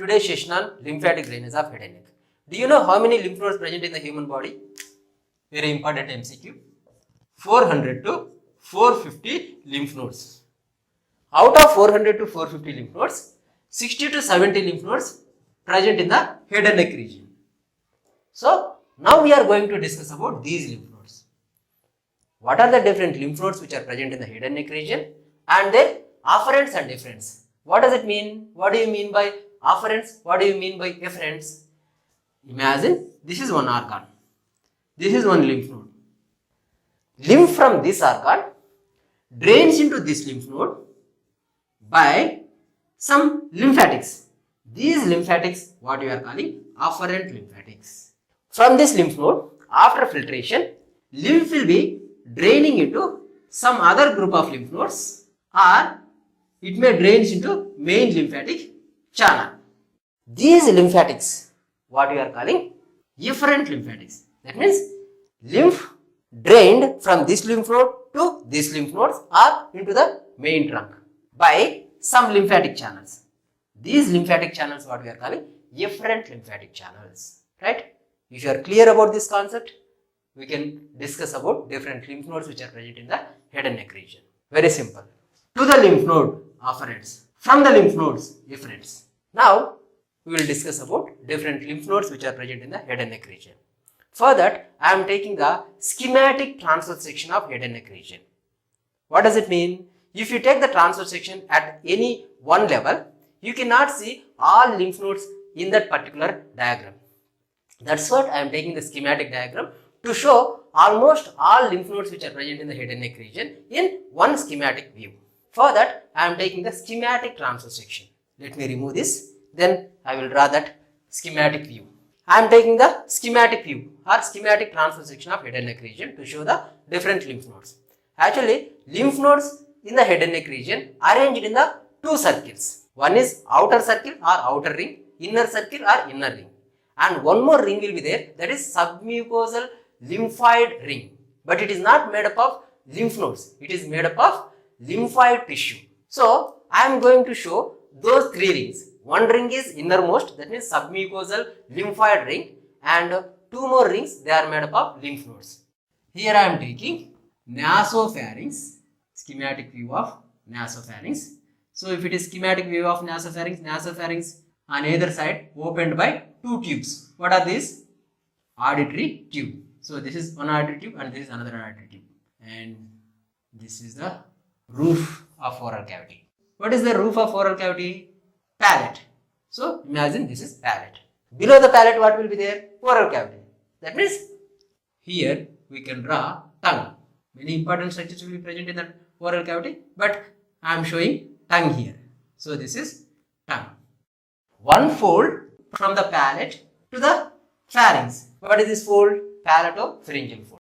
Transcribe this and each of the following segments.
today's session on lymphatic drainage of head and neck. Do you know how many lymph nodes present in the human body? Very important MCQ. 400 to 450 lymph nodes. Out of 400 to 450 lymph nodes, 60 to 70 lymph nodes present in the head and neck region. So now we are going to discuss about these lymph nodes. What are the different lymph nodes which are present in the head and neck region and their afferents and efferents? What does it mean? What do you mean by afferents? What do you mean by efferents? Imagine this is one organ. This is one lymph node. Lymph from this organ drains into this lymph node by some lymphatics. These lymphatics, what we are calling afferent lymphatics. From this lymph node, after filtration, lymph will be draining into some other group of lymph nodes, or it may drain into main lymphatic channel. These lymphatics, what we are calling efferent lymphatics. That means lymph drained from this lymph node to this lymph nodes or into the main trunk by some lymphatic channels. These lymphatic channels, what we are calling efferent lymphatic channels, right? If you are clear about this concept, we can discuss about different lymph nodes which are present in the head and neck region. Very simple. To the lymph node, afferents. From the lymph nodes, efferents. Now, we will discuss about different lymph nodes which are present in the head and neck region. For that, I am taking the schematic transverse section of head and neck region. What does it mean? If you take the transverse section at any one level, you cannot see all lymph nodes in that particular diagram. That's what I am taking the schematic diagram to show almost all lymph nodes which are present in the head and neck region in one schematic view. For that, I am taking the schematic transverse section. Let me remove this. Then I will draw that schematic view. I am taking the schematic view or schematic transverse section of head and neck region to show the different lymph nodes. Actually, lymph nodes in the head and neck region arranged in the two circles. One is outer circle or outer ring, inner circle or inner ring. And one more ring will be there, that is submucosal lymphoid ring. But it is not made up of lymph nodes. It is made up of lymphoid tissue. So, I am going to show those three rings. One ring is innermost, that means submucosal lymphoid ring, and two more rings, they are made up of lymph nodes. Here I am taking nasopharynx, schematic view of nasopharynx. So if it is schematic view of nasopharynx, nasopharynx on either side opened by two tubes. What are these? Auditory tube. So this is one auditory tube and this is another auditory tube. And this is the roof of oral cavity. What is the roof of oral cavity? Palate. So imagine this is palate. Below the palate, what will be there? Oral cavity. That means here we can draw tongue. Many important structures will be present in the oral cavity, but I am showing tongue here. So this is tongue. One fold from the palate to the pharynx. What is this fold? Palatopharyngeal fold.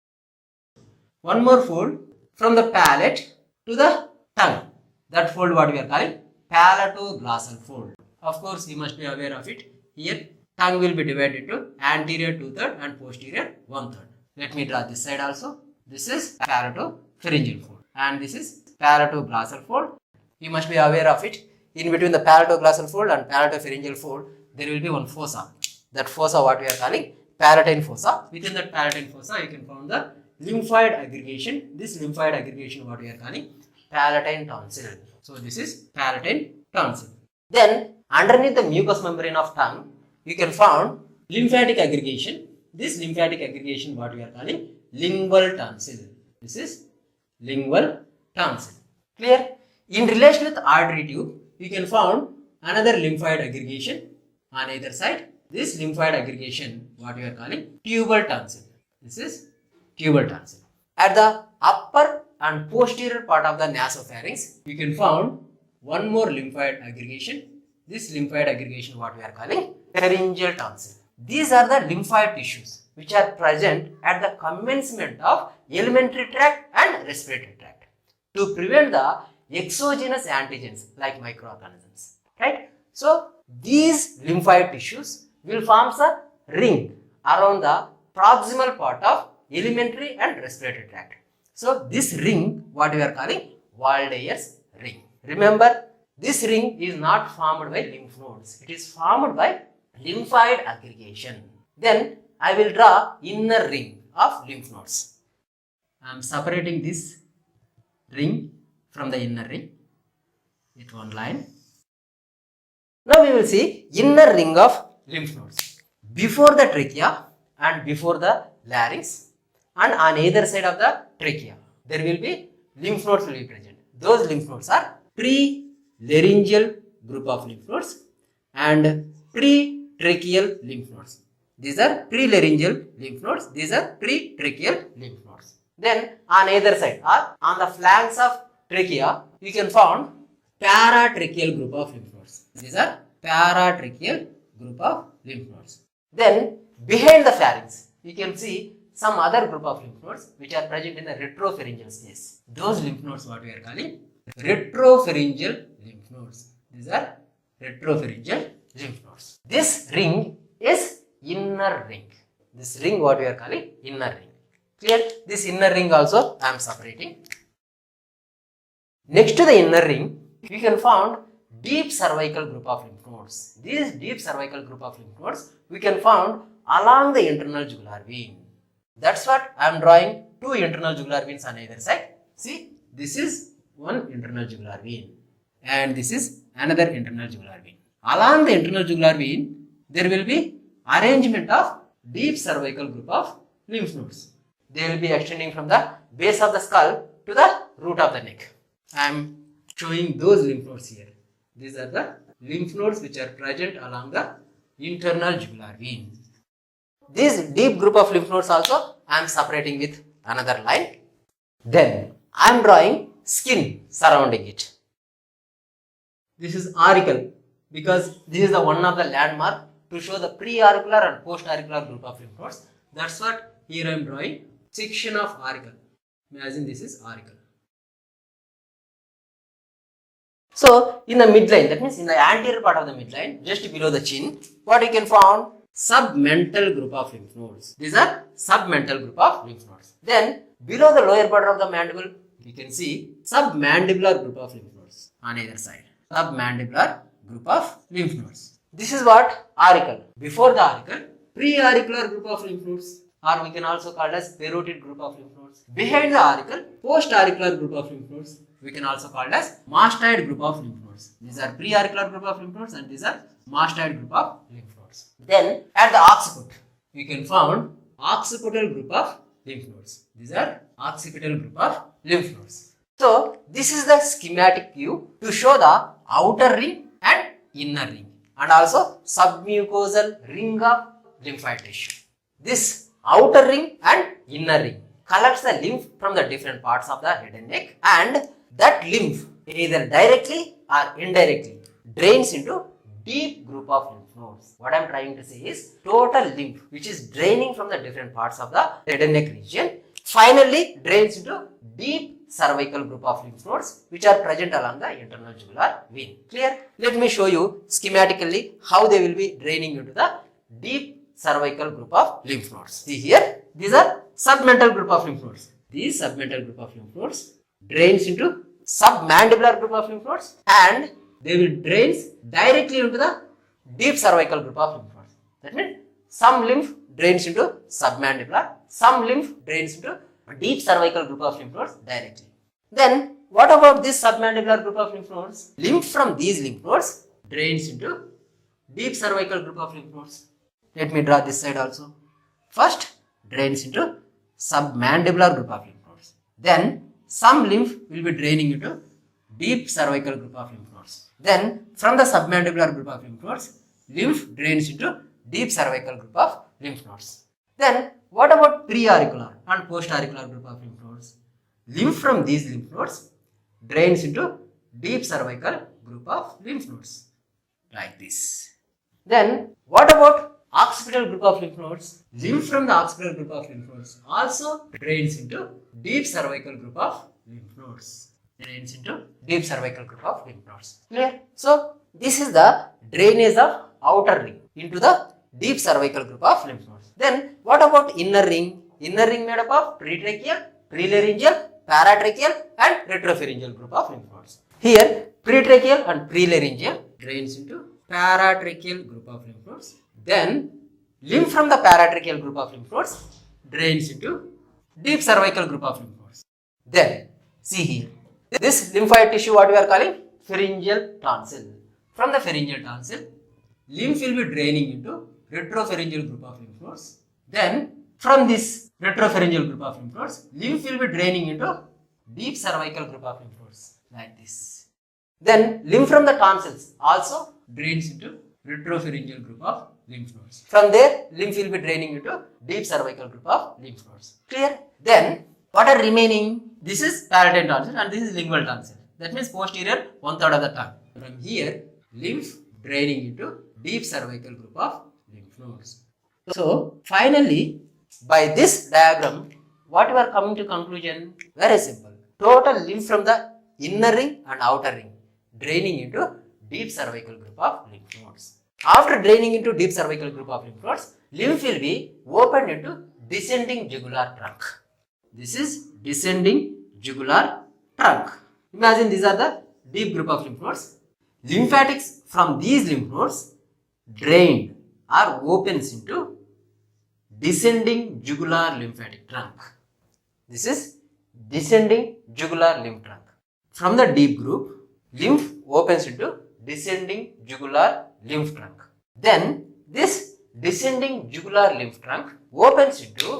One more fold from the palate to the tongue. That fold what we are calling palatoglossal fold. Of course, you must be aware of it. Here, tongue will be divided into anterior 2/3 and posterior 1/3. Let me draw this side also. This is palatopharyngeal fold and this is palatoglossal fold. You must be aware of it. In between the palatoglossal fold and palatopharyngeal fold, there will be one fossa. That fossa what we are calling palatine fossa. Within that palatine fossa, you can find the lymphoid aggregation. This lymphoid aggregation what we are calling palatine tonsil. So this is palatine tonsil. Then underneath the mucous membrane of tongue, you can find lymphatic aggregation. This lymphatic aggregation what we are calling lingual tonsil. This is lingual tonsil. Clear? In relation with auditory tube, you can find another lymphoid aggregation on either side. This lymphoid aggregation what we are calling tubal tonsil. This is tubal tonsil. At the upper and posterior part of the nasopharynx, you can find one more lymphoid aggregation. This lymphoid aggregation what we are calling pharyngeal tonsil. These are the lymphoid tissues which are present at the commencement of alimentary tract and respiratory tract to prevent the exogenous antigens like microorganisms, right? So these lymphoid tissues will form a ring around the proximal part of alimentary and respiratory tract. So this ring what we are calling Waldeyer's ring. Remember, This ring is not formed by lymph nodes. It is formed by lymphoid aggregation. Then I will draw inner ring of lymph nodes. I am separating this ring from the inner ring with one line. Now we will see inner ring of lymph nodes before the trachea and before the larynx, and on either side of the trachea there will be lymph nodes will be present. Those lymph nodes are pre-laryngeal group of lymph nodes and pre-tracheal lymph nodes. These are pre-laryngeal lymph nodes. These are pre-tracheal lymph nodes. Then on either side or on the flanks of trachea, you can find paratracheal group of lymph nodes. These are paratracheal group of lymph nodes. Then behind the pharynx, you can see some other group of lymph nodes which are present in the retropharyngeal space. Those lymph nodes what we are calling retropharyngeal lymph nodes. These are retropharyngeal lymph nodes. This ring is inner ring. This ring what we are calling inner ring. Clear? This inner ring also I am separating. Next to the inner ring, you can find deep cervical group of lymph nodes. These deep cervical group of lymph nodes we can find along the internal jugular vein. That's what I am drawing two internal jugular veins on either side. See, this is one internal jugular vein and this is another internal jugular vein. Along the internal jugular vein, there will be arrangement of deep cervical group of lymph nodes. They will be extending from the base of the skull to the root of the neck. I am showing those lymph nodes here. These are the lymph nodes which are present along the internal jugular vein. This deep group of lymph nodes also I am separating with another line. Then I am drawing skin surrounding it. This is auricle because this is the one of the landmark to show the pre-auricular and post-auricular group of lymph nodes. That's what here I am drawing section of auricle. Imagine this is auricle. So in the midline, that means in the anterior part of the midline, just below the chin, what you can find? Submental group of lymph nodes. These are submental group of lymph nodes. Then below the lower part of the mandible, you can see submandibular group of lymph nodes on either side. Submandibular group of lymph nodes. This is what auricle. Before the auricle, pre-auricular group of lymph nodes, or we can also call as parotid group of lymph nodes. Behind the auricle, post-auricular group of lymph nodes, we can also call as mastoid group of lymph nodes. These are pre-auricular group of lymph nodes and these are mastoid group of lymph nodes. Then at the occiput, we can find occipital group of lymph nodes. These are occipital group of lymph nodes. So this is the schematic view to show the outer ring and inner ring and also submucosal ring of lymphoid tissue. This outer ring and inner ring collects the lymph from the different parts of the head and neck, and that lymph either directly or indirectly drains into deep group of lymph nodes. What I am trying to say is total lymph which is draining from the different parts of the head and neck region finally drains into deep cervical group of lymph nodes which are present along the internal jugular vein. Clear? Let me show you schematically how they will be draining into the deep cervical group of lymph nodes. See here, these are submental group of lymph nodes. These submental group of lymph nodes drains into submandibular group of lymph nodes and they will drains directly into the deep cervical group of lymph nodes. That means some lymph drains into submandibular, some lymph drains into deep cervical group of lymph nodes directly. Then what about this submandibular group of lymph nodes? Lymph from these lymph nodes drains into deep cervical group of lymph nodes. Let me draw this side also. First drains into submandibular group of lymph nodes. Then some lymph will be draining into deep cervical group of lymph nodes. Then from the submandibular group of lymph nodes, lymph drains into deep cervical group of lymph nodes. Then what about pre-auricular and post-auricular group of lymph nodes? Lymph from these lymph nodes drains into deep cervical group of lymph nodes like this. Then what about occipital group of lymph nodes? Lymph from the occipital group of lymph nodes also drains into deep cervical group of lymph nodes. Drains into deep cervical group of lymph nodes. Clear? So this is the drainage of outer ring into the deep cervical group of lymph nodes. Then what about inner ring? Inner ring made up of pretracheal, prelaryngeal, paratracheal and retropharyngeal group of lymph nodes. Here pretracheal and prelaryngeal drains into paratracheal group of lymph nodes. Then lymph from the paratracheal group of lymph nodes drains into deep cervical group of lymph nodes. Then see here, this lymphoid tissue what we are calling pharyngeal tonsil. From the pharyngeal tonsil, lymph will be draining into retropharyngeal group of lymph nodes. Then from this retropharyngeal group of lymph nodes, lymph will be draining into deep cervical group of lymph nodes like this. Then lymph from the tonsils also drains into retropharyngeal group of lymph nodes. From there, lymph will be draining into deep cervical group of lymph nodes. Clear? Then what are remaining? This is palatine tonsil and this is lingual tonsil. That means posterior 1/3 of the tongue. From here, lymph draining into deep cervical group of lymph nodes. So finally, by this diagram, what we are coming to conclusion? Very simple. Total lymph from the inner ring and outer ring draining into deep cervical group of lymph nodes. After draining into deep cervical group of lymph nodes, lymph will be opened into descending jugular trunk. This is descending jugular trunk. Imagine these are the deep group of lymph nodes. Lymphatics from these lymph nodes drained or opens into descending jugular lymphatic trunk. This is descending jugular lymph trunk. From the deep group, lymph opens into descending jugular lymph trunk. Then this descending jugular lymph trunk opens into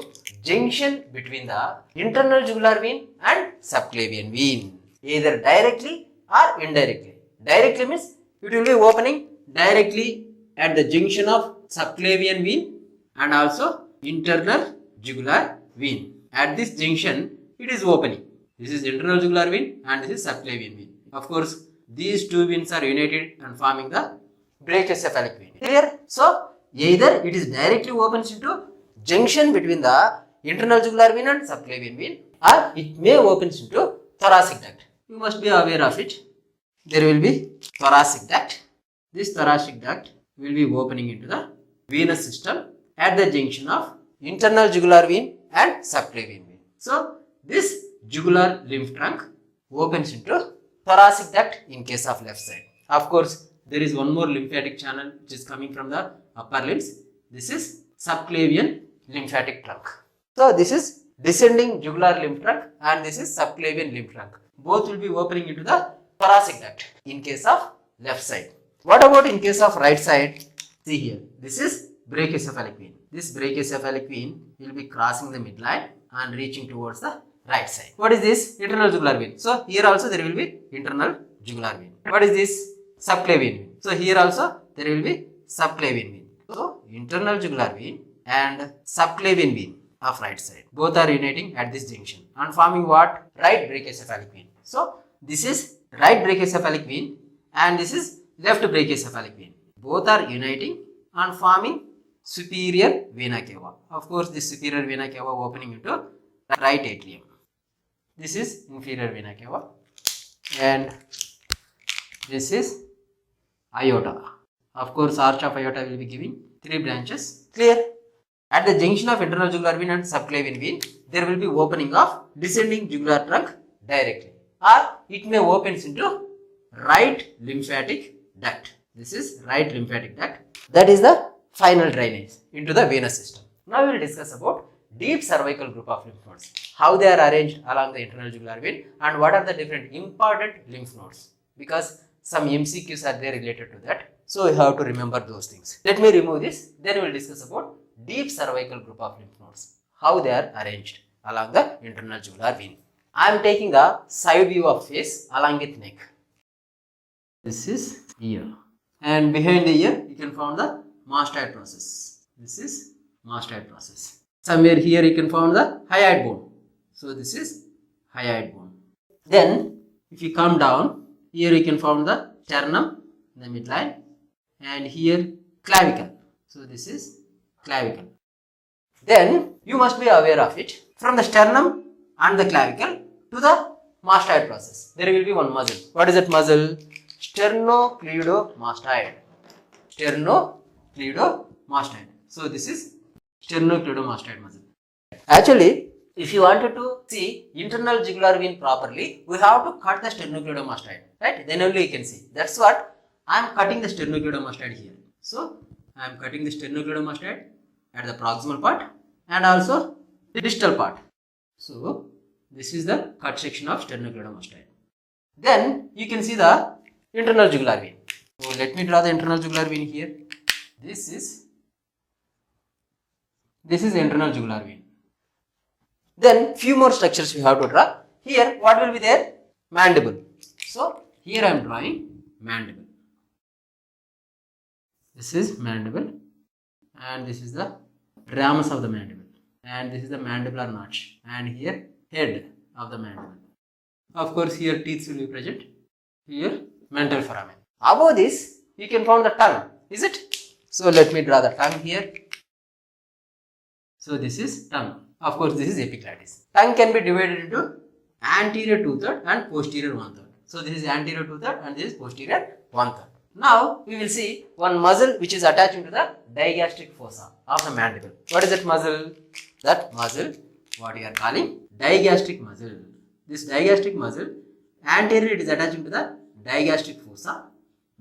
junction between the internal jugular vein and subclavian vein, either directly or indirectly. Directly means it will be opening directly at the junction of subclavian vein and also internal jugular vein. At this junction, it is opening. This is internal jugular vein and this is subclavian vein. Of course, these two veins are united and forming the brachiocephalic vein. Clear? So, either it is directly opens into junction between the internal jugular vein and subclavian vein, or it may opens into thoracic duct. You must be aware of it. There will be thoracic duct. This thoracic duct will be opening into the venous system at the junction of internal jugular vein and subclavian vein. So, this jugular lymph trunk opens into thoracic duct in case of left side. Of course, there is one more lymphatic channel which is coming from the upper limbs. This is subclavian lymphatic trunk. So, this is descending jugular lymph trunk and this is subclavian lymph trunk. Both will be opening into the thoracic duct in case of left side. What about in case of right side? See here, this is brachiocephalic vein. This brachiocephalic vein will be crossing the midline and reaching towards the right side. What is this? Internal jugular vein. So here also there will be internal jugular vein. What is this? Subclavian vein. So here also there will be subclavian vein. So internal jugular vein and subclavian vein of right side. Both are uniting at this junction and forming what? Right brachiocephalic vein. So this is right brachiocephalic vein and this is left brachiocephalic vein. Both are uniting and forming superior vena cava. Of course, this superior vena cava opening into right atrium. This is inferior vena cava and this is aorta. Of course, arch of aorta will be giving 3 branches. Clear? At the junction of internal jugular vein and subclavian vein, there will be opening of descending jugular trunk directly, or it may opens into right lymphatic duct. This is right lymphatic duct. That is the final drainage into the venous system. Now we will discuss about deep cervical group of lymph nodes, how they are arranged along the internal jugular vein and what are the different important lymph nodes, because some MCQs are there related to that. So you have to remember those things. Let me remove this, then we will discuss about deep cervical group of lymph nodes, how they are arranged along the internal jugular vein. I am taking the side view of face along with neck. This is ear and behind the ear you can find the mastoid process. This is mastoid process. Somewhere here you can find the hyoid bone. So this is hyoid bone. Then if you come down, here you can find the sternum in the midline and here clavicle. So this is clavicle. Then you must be aware of it. From the sternum and the clavicle to the mastoid process, there will be one muscle. What is that muscle? Sternocleidomastoid. Sternocleidomastoid. So this is sternocleidomastoid muscle. Actually, if you wanted to see internal jugular vein properly, we have to cut the sternocleidomastoid, right? Then only you can see. That's what I am cutting the sternocleidomastoid here. So I am cutting the sternocleidomastoid at the proximal part and also the distal part. So this is the cut section of sternocleidomastoid. Then you can see the internal jugular vein. So let me draw the internal jugular vein here. This is the internal jugular vein. Then few more structures we have to draw. Here what will be there? Mandible. So here I am drawing mandible. This is mandible and this is the ramus of the mandible and this is the mandibular notch and here head of the mandible. Of course here teeth will be present. Here mental foramen. Above this you can find the tongue. Is it? So let me draw the tongue here. So this is tongue. Of course this is epiglottis. Tongue can be divided into anterior 2/3 and posterior 1/3. So this is anterior 2/3 and this is posterior 1/3. Now we will see one muscle which is attached to the digastric fossa of the mandible. What is that muscle? That muscle what we are calling digastric muscle. This digastric muscle anterior it is attached to the digastric fossa.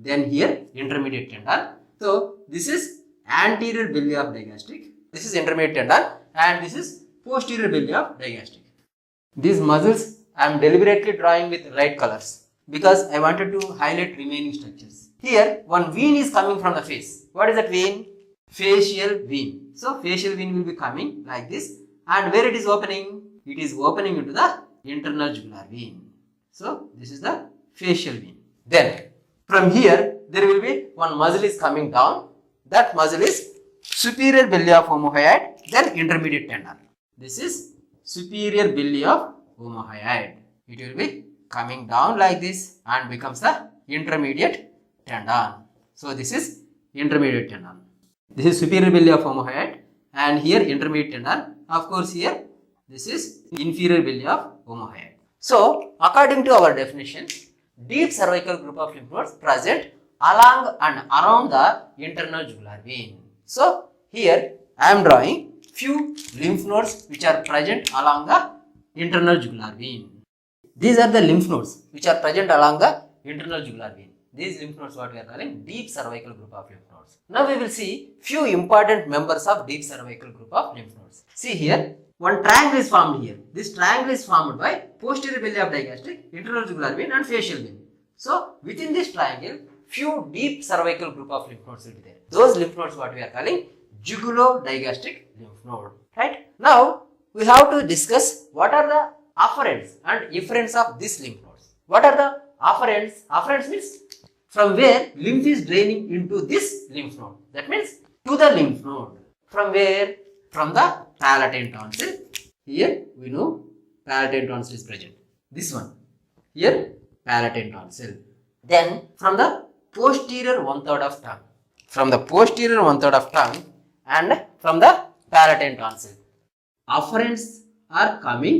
Then here intermediate tendon. So this is anterior belly of digastric. This is intermediate tendon and this is posterior belly of digastric. These muscles I am deliberately drawing with light colors because I wanted to highlight remaining structures. Here one vein is coming from the face. What is that vein? Facial vein. So facial vein will be coming like this and where it is opening? It is opening into the internal jugular vein. So this is the facial vein. Then from here there will be one muscle is coming down. That muscle is superior belly of omohyoid, then intermediate tendon. This is superior belly of omohyoid. It will be coming down like this and becomes the intermediate tendon. So this is intermediate tendon. This is superior belly of omohyoid and here intermediate tendon. Of course here this is inferior belly of omohyoid. So according to our definition, deep cervical group of lymph nodes present along and around the internal jugular vein. So here I am drawing few lymph nodes which are present along the internal jugular vein. These are the lymph nodes which are present along the internal jugular vein. These lymph nodes what we are calling deep cervical group of lymph nodes. Now we will see few important members of deep cervical group of lymph nodes. See here one triangle is formed here. This triangle is formed by posterior belly of digastric, internal jugular vein and facial vein. So within this triangle few deep cervical group of lymph nodes will be there. Those lymph nodes what we are calling jugulo-digastric lymph node. Right? Now we have to discuss what are the afferents and efferents of these lymph nodes. What are the afferents? Afferents means from where lymph is draining into this lymph node. That means to the lymph node. From where? From the palatine tonsil. Here we know palatine tonsil is present. This one. Here palatine tonsil. Then from the posterior 1/3 of tongue. From the posterior 1/3 of tongue and from the palatine tonsil. Afferents are coming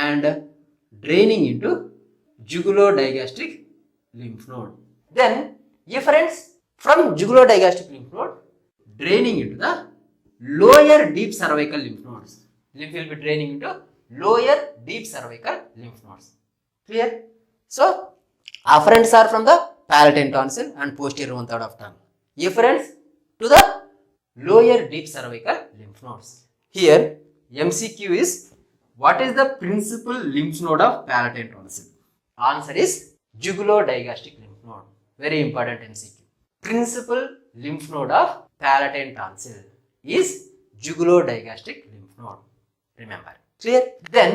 and draining into jugulo-digastric lymph node. Then efferents from jugulo-digastric lymph node draining into the lower deep cervical lymph nodes. Lymph will be draining into lower deep cervical lymph nodes. Clear? So afferents are from the palatine tonsil and posterior 1/3 of tongue. Efferents to the lower deep cervical lymph nodes. Here MCQ is what is the principal lymph node of palatine tonsil? Answer is jugulo-digastric lymph node. Very important MCQ. Principal lymph node of palatine tonsil is jugulo-digastric lymph node. Remember. Clear? Then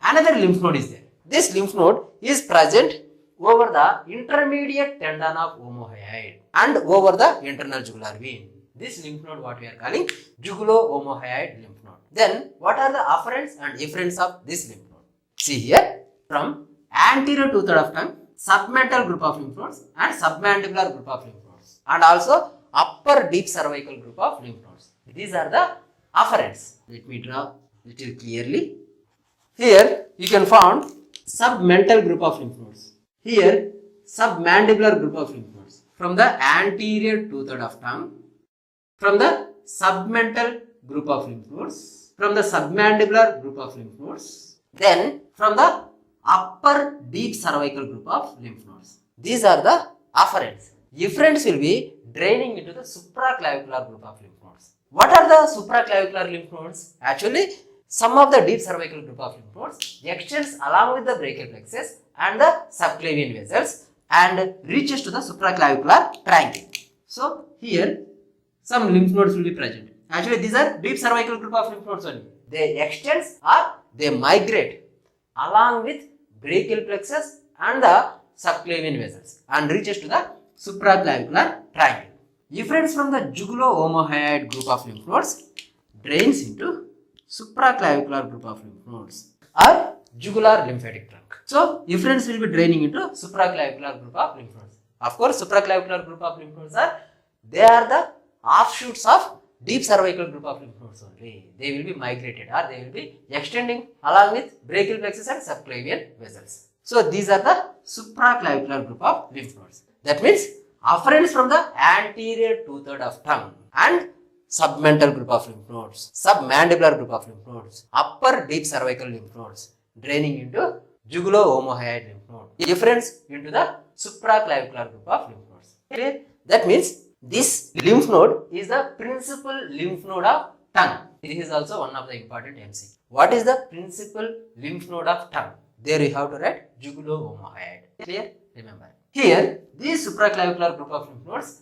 another lymph node is there. This lymph node is present over the intermediate tendon of omohyoid and over the internal jugular vein. This lymph node what we are calling jugulo-omohyoid lymph node. Then what are the afferents and efferents of this lymph node? See here from anterior 2/3 of tongue, submental group of lymph nodes and submandibular group of lymph nodes and also upper deep cervical group of lymph nodes. These are the afferents. Let me draw little clearly. Here you can find submental group of lymph nodes. Here submandibular group of lymph nodes from the anterior 2/3 of tongue, from the submental group of lymph nodes, from the submandibular group of lymph nodes, then from the upper deep cervical group of lymph nodes. These are the afferents. Efferents will be draining into the supraclavicular group of lymph nodes. What are the supraclavicular lymph nodes? Actually, some of the deep cervical group of lymph nodes extends along with the brachial plexus and the subclavian vessels and reaches to the supraclavicular triangle. So here some lymph nodes will be present. Actually, these are deep cervical group of lymph nodes only. They extend or they migrate along with brachial plexus and the subclavian vessels and reaches to the supraclavicular triangle. Efferents from the jugulo-omohyoid group of lymph nodes drains into supraclavicular group of lymph nodes or jugular lymphatic trunk. So, efferents will be draining into supraclavicular group of lymph nodes. Of course, supraclavicular group of lymph nodes are the offshoots of deep cervical group of lymph nodes only. They will be migrated or they will be extending along with brachial plexus and subclavian vessels. So, these are the supraclavicular group of lymph nodes. That means afferents from the anterior two-thirds of tongue and submental group of lymph nodes, submandibular group of lymph nodes, upper deep cervical lymph nodes draining into jugulo-omohyoid lymph node. Efferents into the supraclavicular group of lymph nodes. Okay? That means this lymph node is the principal lymph node of tongue. This is also one of the important MC. What is the principal lymph node of tongue? There you have to write jugulo-omohyoid. Clear? Remember. Here, these supraclavicular group of lymph nodes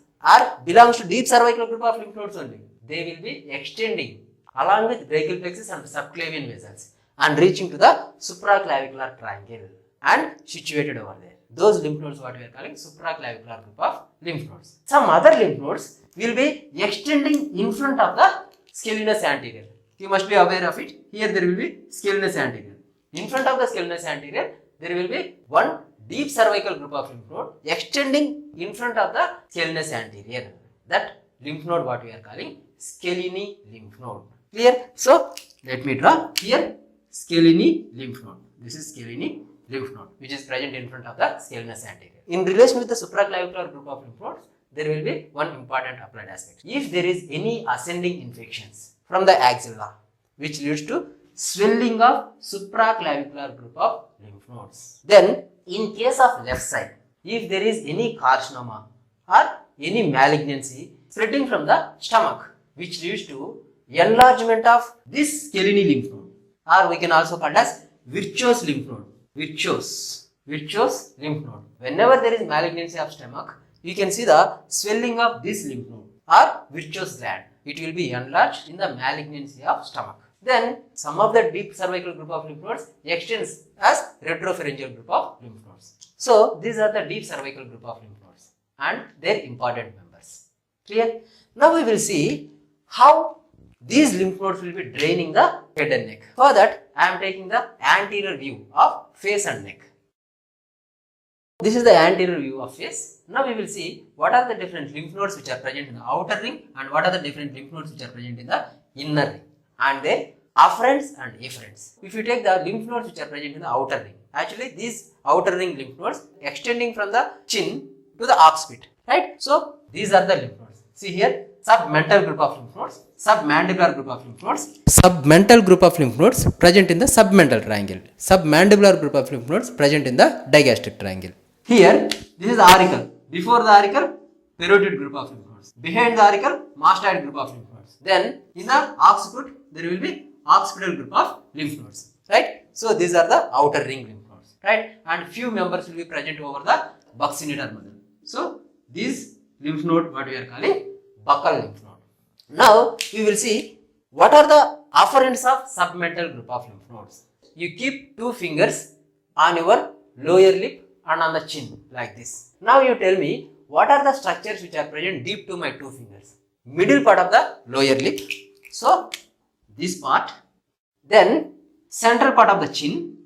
belongs to deep cervical group of lymph nodes only. They will be extending along with brachial plexus and subclavian vessels and reaching to the supraclavicular triangle and situated over there. Those lymph nodes what we are calling supraclavicular group of lymph nodes. Some other lymph nodes will be extending in front of the scalenus anterior. You must be aware of it. Here there will be scalenus anterior. In front of the scalenus anterior, there will be one deep cervical group of lymph node extending in front of the scalenus anterior. That lymph node what we are calling scalene lymph node. Clear? So, let me draw here scalene lymph node. This is scalene lymph node which is present in front of the scalenus anterior. In relation with the supraclavicular group of lymph nodes, there will be one important applied aspect. If there is any ascending infections from the axilla which leads to swelling of supraclavicular group of lymph nodes, then in case of left side, if there is any carcinoma or any malignancy spreading from the stomach which leads to enlargement of this scalene lymph node, or we can also call it as virchoous lymph node. Virchoous lymph node. Whenever there is malignancy of stomach, you can see the swelling of this lymph node or virchoous gland. It will be enlarged in the malignancy of stomach. Then some of the deep cervical group of lymph nodes extends as retropharyngeal group of lymph nodes. So these are the deep cervical group of lymph nodes and their important members. Clear? Now we will see how these lymph nodes will be draining the head and neck. For that, I am taking the anterior view of face and neck. This is the anterior view of face. Now we will see what are the different lymph nodes which are present in the outer ring and what are the different lymph nodes which are present in the inner ring and their afferents and efferents. If you take the lymph nodes which are present in the outer ring, actually these outer ring lymph nodes extending from the chin to the occiput, right? So these are the lymph nodes. See here, submental group of lymph nodes, submandibular group of lymph nodes, submental group of lymph nodes present in the submental triangle, submandibular group of lymph nodes present in the digastric triangle. Here, this is the auricle. Before the auricle, parotid group of lymph nodes. Behind the auricle, mastoid group of lymph nodes. Then, in the occiput, there will be occipital group of lymph nodes. Right? So, these are the outer ring lymph nodes. Right? And few members will be present over the buccinator muscle. So, these lymph node, what we are calling buccal lymph node. Now, we will see what are the afferents of submental group of lymph nodes. You keep two fingers on your lower lip and on the chin like this. Now you tell me what are the structures which are present deep to my two fingers. Middle part of the lower lip. So this part. Then central part of the chin.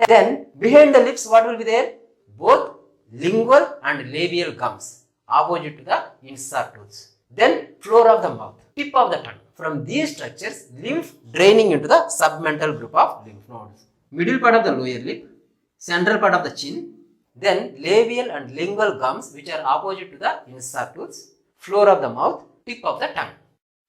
Then behind the lips what will be there? Both lingual and labial gums opposite to the insert tooth. Then floor of the mouth, tip of the tongue. From these structures, lymph draining into the submental group of lymph nodes. Middle part of the lower lip, central part of the chin, then labial and lingual gums which are opposite to the insert tooth, floor of the mouth, tip of the tongue.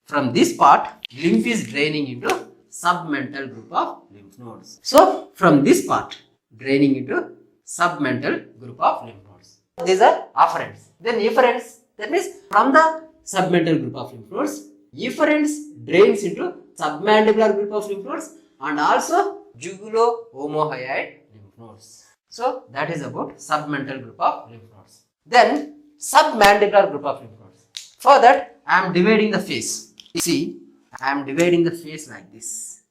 From this part, lymph is draining into submental group of lymph nodes. So from this part, draining into submental group of lymph nodes. These are afferents. Then efferents, that means from the submental group of lymph nodes, efferents drains into submandibular group of lymph nodes and also jugulo-omohyoid lymph nodes. So that is about submental group of lymph nodes. Then submandibular group of lymph nodes. For that, I am dividing the face. See, I am dividing the face like this.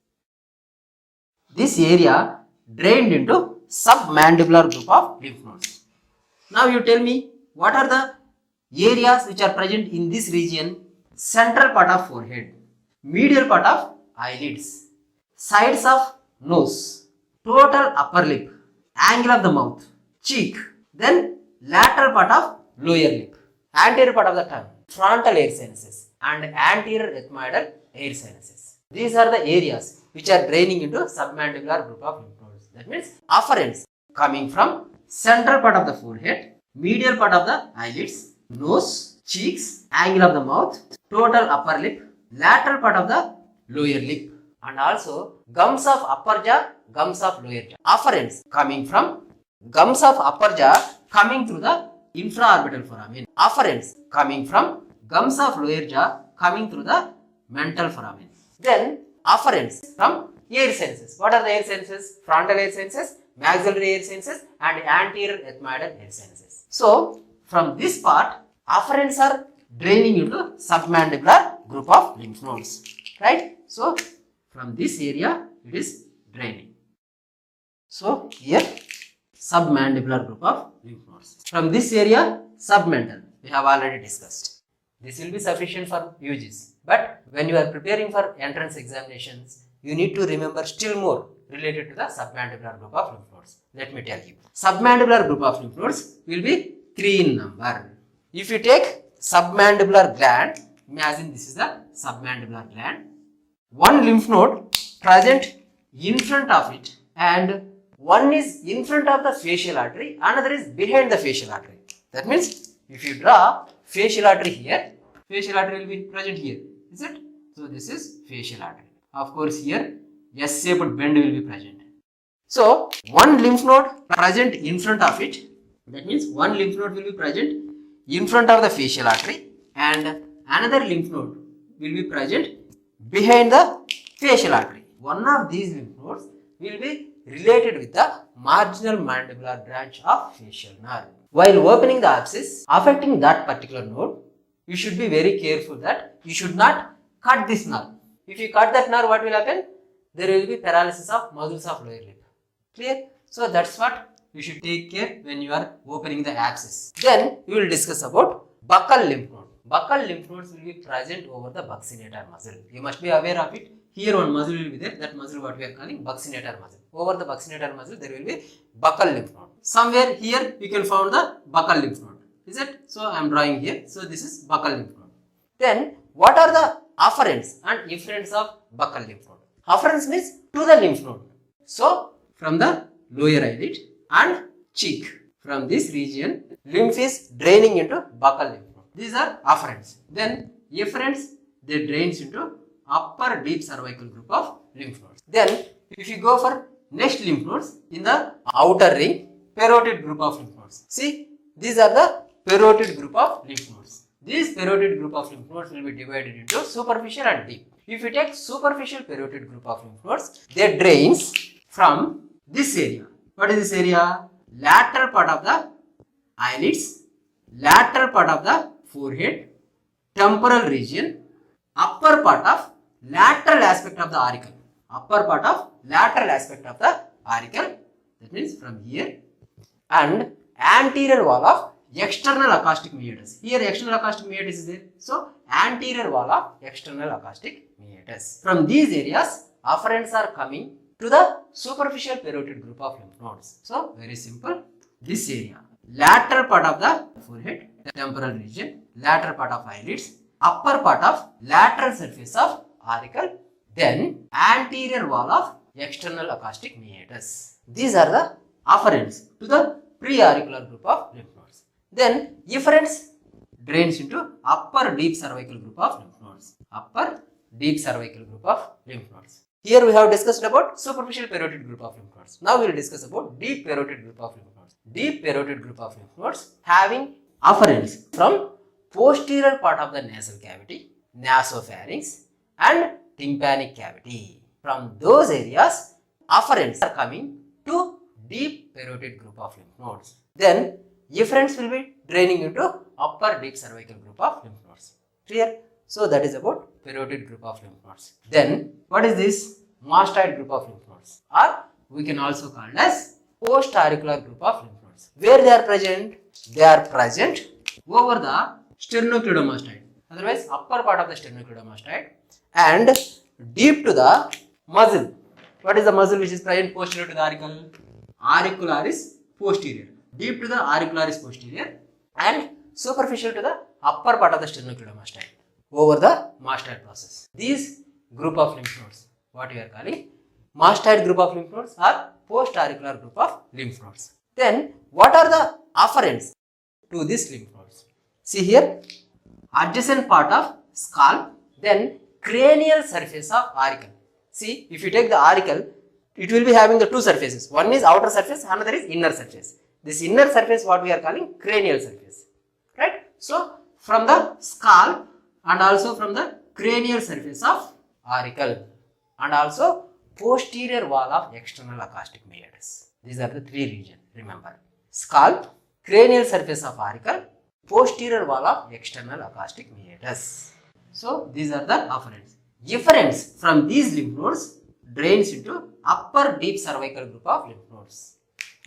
This area drained into submandibular group of lymph nodes. Now you tell me, what are the areas which are present in this region? Central part of forehead, medial part of eyelids, sides of nose, total upper lip, angle of the mouth, cheek, then lateral part of lower lip, anterior part of the tongue, frontal air sinuses and anterior ethmoidal air sinuses. These are the areas which are draining into submandibular group of lymph nodes. That means afferents coming from central part of the forehead, medial part of the eyelids, nose, cheeks, angle of the mouth, total upper lip, lateral part of the lower lip and also gums of upper jaw, gums of lower jaw. Afferents coming from gums of upper jaw coming through the infraorbital foramen. Afferents coming from gums of lower jaw coming through the mental foramen. Then afferents from air sinuses. What are the air sinuses? Frontal air sinuses, maxillary air sinuses and anterior ethmoidal air sinuses. So from this part, afferents are draining into submandibular group of lymph nodes, right? So from this area it is draining. So here submandibular group of lymph nodes. From this area submental we have already discussed. This will be sufficient for UGs, but when you are preparing for entrance examinations, you need to remember still more related to the submandibular group of lymph nodes. Let me tell you. Submandibular group of lymph nodes will be 3 in number. If you take submandibular gland, imagine this is the submandibular gland. One lymph node present in front of it and one is in front of the facial artery, another is behind the facial artery. That means if you draw facial artery here, facial artery will be present here, is it? So this is facial artery. Of course here S-shaped bend will be present. So one lymph node present in front of it, that means one lymph node will be present in front of the facial artery and another lymph node will be present behind the facial artery. One of these lymph nodes will be related with the marginal mandibular branch of facial nerve. While opening the abscess affecting that particular node, you should be very careful that you should not cut this nerve. If you cut that nerve, what will happen? There will be paralysis of muscles of lower lip. Clear? So that's what you should take care when you are opening the abscess. Then we will discuss about buccal lymph node. Buccal lymph nodes will be present over the buccinator muscle. You must be aware of it. Here one muscle will be there. That muscle what we are calling buccinator muscle. Over the buccinator muscle there will be buccal lymph node. Somewhere here you can find the buccal lymph node. Is it? So I am drawing here. So this is buccal lymph node. Then what are the afferents and efferents of buccal lymph node? Afferents means to the lymph node. So from the lower eyelid and cheek, from this region lymph is draining into buccal lymph node. These are afferents. Then efferents, they drains into upper deep cervical group of lymph nodes. Then if you go for next lymph nodes in the outer ring, parotid group of lymph nodes. See, these are the parotid group of lymph nodes. This parotid group of lymph nodes will be divided into superficial and deep. If you take superficial parotid group of lymph nodes, they drains from this area. What is this area? Lateral part of the eyelids, lateral part of the forehead, temporal region, upper part of lateral aspect of the auricle. Upper part of lateral aspect of the auricle, that means from here, and anterior wall of external acoustic meatus. Here external acoustic meatus is there. So anterior wall of external acoustic meatus. From these areas, afferents are coming to the superficial parotid group of lymph nodes. So very simple. This area, lateral part of the forehead, temporal region, lateral part of eyelids, upper part of lateral surface of auricle, then anterior wall of external acoustic meatus. These are the afferents to the preauricular group of lymph nodes. Then efferents drains into upper deep cervical group of lymph nodes. Upper deep cervical group of lymph nodes. Here we have discussed about superficial parotid group of lymph nodes. Now we will discuss about deep parotid group of lymph nodes. Deep parotid group of lymph nodes having afferents from posterior part of the nasal cavity, nasopharynx and tympanic cavity. From those areas, afferents are coming to deep parotid group of lymph nodes. Then efferents will be draining into upper deep cervical group of lymph nodes. Clear? So that is about parotid group of lymph nodes. Then what is this? Mastoid group of lymph nodes, or we can also call as post-auricular group of lymph nodes. Where they are present? They are present over the sternocleidomastoid, otherwise upper part of the sternocleidomastoid, and deep to the muscle. What is the muscle which is present posterior to the auricle? Auricularis posterior. Deep to the auricularis posterior and superficial to the upper part of the sternocleidomastoid over the mastoid process. These group of lymph nodes, what we are calling mastoid group of lymph nodes or post-auricular group of lymph nodes. Then what are the afferents to these lymph nodes? See here, adjacent part of scalp, then cranial surface of auricle. See, if you take the auricle, it will be having the two surfaces. One is outer surface, another is inner surface. This inner surface what we are calling cranial surface, right? So from the scalp and also from the cranial surface of auricle and also posterior wall of external acoustic meatus. These are the three regions, remember. Scalp, cranial surface of auricle, posterior wall of external acoustic meatus. So these are the afferents. Efferents from these lymph nodes drains into upper deep cervical group of lymph nodes.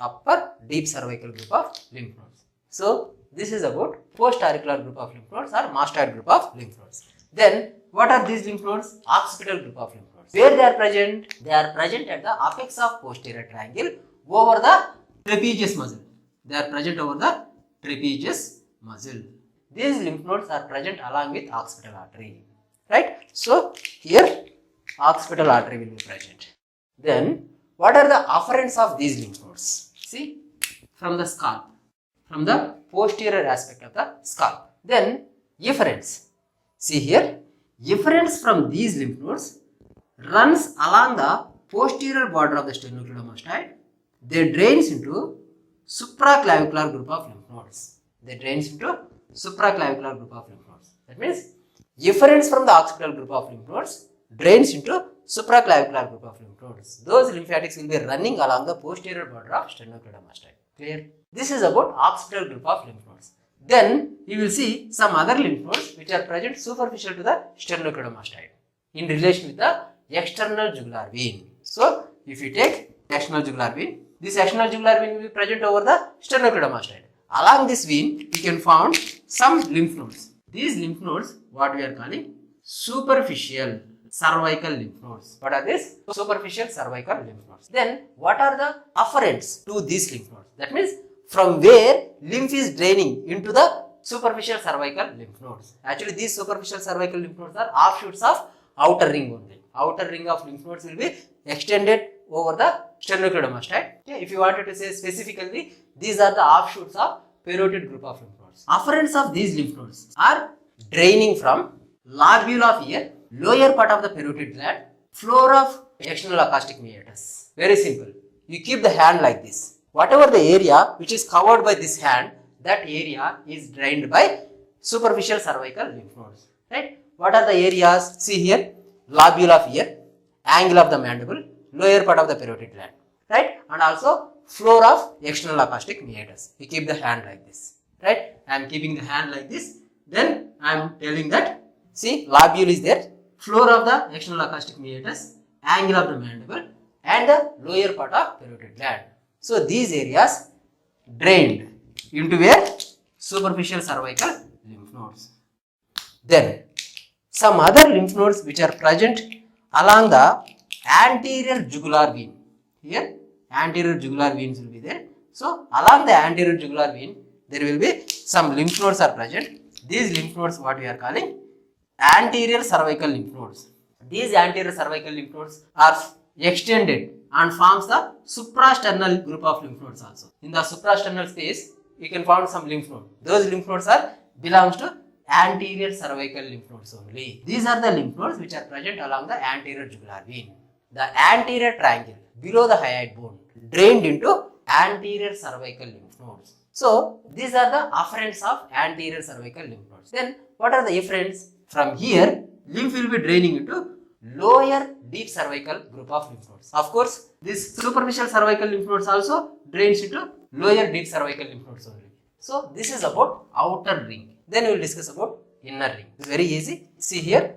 Upper deep cervical group of lymph nodes. So this is about post-auricular group of lymph nodes or mastoid group of lymph nodes. Then what are these lymph nodes? Occipital group of lymph nodes. Where they are present? They are present at the apex of posterior triangle over the trapezius muscle. They are present over the trapezius muscle. These lymph nodes are present along with occipital artery, right? So here occipital artery will be present. Then what are the afferents of these lymph nodes? See, from the scalp, from the posterior aspect of the scalp. Then efferents. See here, efferents from these lymph nodes runs along the posterior border of the sternocleidomastoid. They drains into supraclavicular group of lymph nodes. They drains into supraclavicular group of lymph nodes. That means efferents from the occipital group of lymph nodes drains into supraclavicular group of lymph nodes. Those lymphatics will be running along the posterior border of sternocleidomastoid. Clear? This is about occipital group of lymph nodes. Then you will see some other lymph nodes which are present superficial to the sternocleidomastoid in relation with the external jugular vein. So if you take external jugular vein, this external jugular vein will be present over the sternocleidomastoid. Along this vein, you can find some lymph nodes. These lymph nodes, what we are calling superficial cervical lymph nodes. What are these? Superficial cervical lymph nodes. Then, what are the afferents to these lymph nodes? That means, from where lymph is draining into the superficial cervical lymph nodes. Actually, these superficial cervical lymph nodes are offshoots of outer ring only. Outer ring of lymph nodes will be extended over the sternocleidomastoid. Okay, if you wanted to say specifically, these are the offshoots of parotid group of lymph nodes. Afferents of these lymph nodes are draining from lobule of ear, lower part of the parotid gland, floor of external acoustic meatus. Very simple. You keep the hand like this. Whatever the area which is covered by this hand, that area is drained by superficial cervical lymph nodes. Right? What are the areas? See here, lobule of ear, angle of the mandible, lower part of the parotid gland. Right? And also floor of external acoustic meatus. You keep the hand like this. Right? I am keeping the hand like this. Then I am telling that, see, lobule is there, floor of the external acoustic meatus, angle of the mandible, and the lower part of parotid gland. So these areas drained into where? Superficial cervical lymph nodes. Then some other lymph nodes which are present along the anterior jugular vein. Here anterior jugular veins will be there. So along the anterior jugular vein there will be some lymph nodes are present. These lymph nodes what we are calling anterior cervical lymph nodes. These anterior cervical lymph nodes are extended and forms the suprasternal group of lymph nodes also. In the suprasternal space, you can find some lymph node. Those lymph nodes are belongs to anterior cervical lymph nodes only. These are the lymph nodes which are present along the anterior jugular vein. the anterior triangle below the hyoid bone drained into anterior cervical lymph nodes. So these are the afferents of anterior cervical lymph nodes. Then what are the efferents? From here, lymph will be draining into lower deep cervical group of lymph nodes. Of course, this superficial cervical lymph nodes also drains into lower deep cervical lymph nodes only. So this is about outer ring. Then we will discuss about inner ring. It's very easy. See here,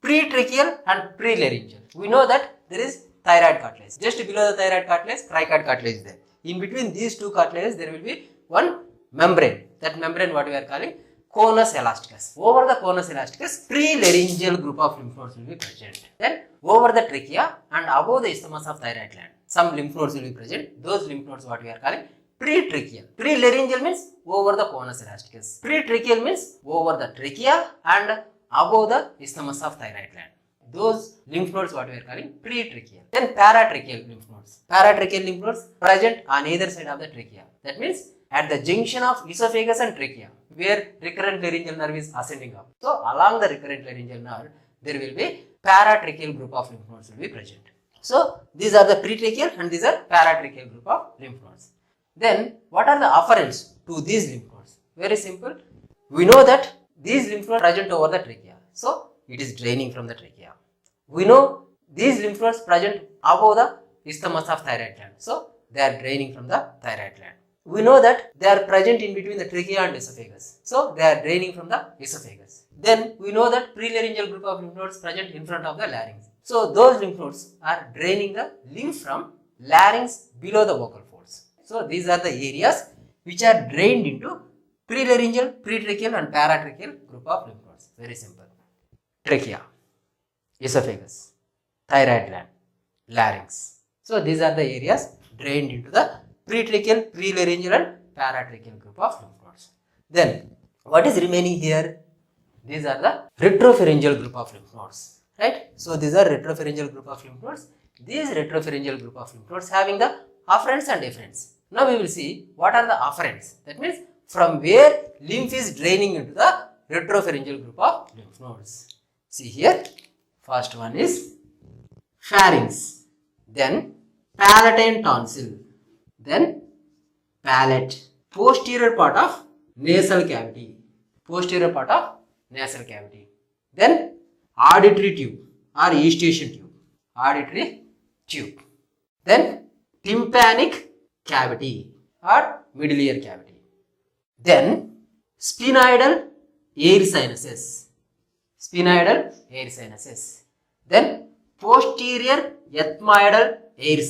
pretracheal and prelaryngeal. We know that there is thyroid cartilage. Just below the thyroid cartilage, cricoid cartilage is there. In between these two cartilages, there will be one membrane. That membrane what we are calling conus elasticus. Over the conus elasticus, prelaryngeal group of lymph nodes will be present. Then over the trachea and above the isthmus of thyroid gland, some lymph nodes will be present. Those lymph nodes what we are calling pretracheal. Prelaryngeal means over the conus elasticus. Pretracheal means over the trachea and above the isthmus of thyroid gland. Those lymph nodes what we are calling pretracheal. Then paratracheal lymph nodes. Paratracheal lymph nodes present on either side of the trachea. That means at the junction of esophagus and trachea, where recurrent laryngeal nerve is ascending up. So along the recurrent laryngeal nerve, there will be paratracheal group of lymph nodes will be present. So these are the pretracheal and these are paratracheal group of lymph nodes. Then what are the afferents to these lymph nodes? Very simple. We know that these lymph nodes present over the trachea. So it is draining from the trachea. We know these lymph nodes present above the isthmus of thyroid gland. So they are draining from the thyroid gland. We know that they are present in between the trachea and esophagus. So they are draining from the esophagus. Then we know that prelaryngeal group of lymph nodes present in front of the larynx. So those lymph nodes are draining the lymph from larynx below the vocal folds. So these are the areas which are drained into prelaryngeal, pretracheal and paratracheal group of lymph nodes. Very simple. Trachea, esophagus, thyroid gland, larynx. So these are the areas drained into the pretracheal, prelaryngeal and paratracheal group of lymph nodes. Then what is remaining here? These are the retropharyngeal group of lymph nodes, right? So these are retropharyngeal group of lymph nodes. These retropharyngeal group of lymph nodes having the afferents and efferents. Now we will see what are the afferents. That means from where lymph is draining into the retropharyngeal group of lymph nodes. See here, first one is pharynx, then palatine tonsil, then palate, posterior part of nasal cavity, then auditory tube or eustachian tube, then tympanic cavity or middle ear cavity, then sphenoidal air sinuses, then posterior ethmoidal air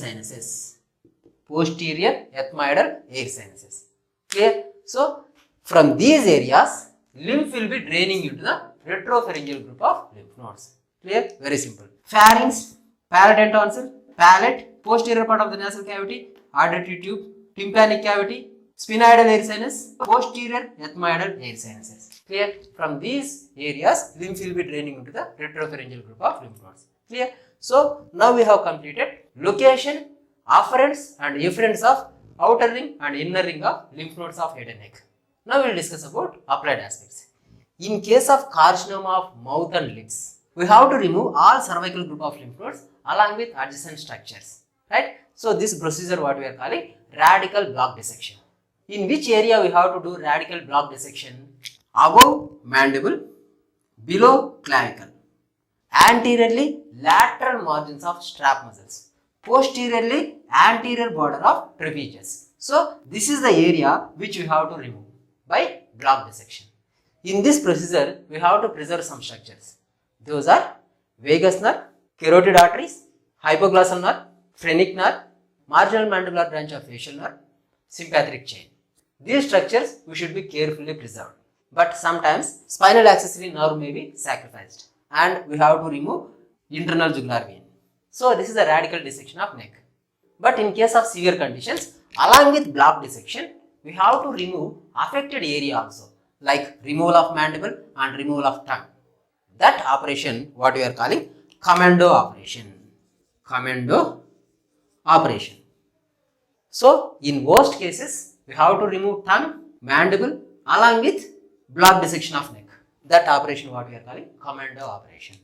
sinuses, clear? So from these areas lymph will be draining into the retropharyngeal group of lymph nodes. Clear? Very simple. Pharynx, palatine tonsil, palate, posterior part of the nasal cavity, auditory tube, tympanic cavity, sphenoidal air sinus, posterior ethmoidal air sinuses. Clear? From these areas lymph will be draining into the retropharyngeal group of lymph nodes. Clear? So now we have completed location, afferents and efferents of outer ring and inner ring of lymph nodes of head and neck. Now we will discuss about applied aspects. In case of carcinoma of mouth and lips, we have to remove all cervical group of lymph nodes along with adjacent structures, right? So this procedure what we are calling radical block dissection. In which area we have to do radical block dissection? Above mandible, below clavicle, anteriorly lateral margins of strap muscles, posteriorly anterior border of trapezius. So this is the area which we have to remove by block dissection. In this procedure, we have to preserve some structures. Those are vagus nerve, carotid arteries, hypoglossal nerve, phrenic nerve, marginal mandibular branch of facial nerve, sympathetic chain. These structures we should be carefully preserved. But sometimes spinal accessory nerve may be sacrificed and we have to remove internal jugular vein. So this is a radical dissection of neck. But in case of severe conditions, along with block dissection, we have to remove affected area also, like removal of mandible and removal of tongue. That operation what we are calling commando operation. So in worst cases, we have to remove tongue, mandible along with block dissection of neck. That operation what we are calling commando operation.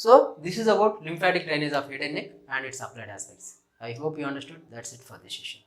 So this is about lymphatic drainage of head and neck and its applied aspects. I hope you understood. That's it for this session.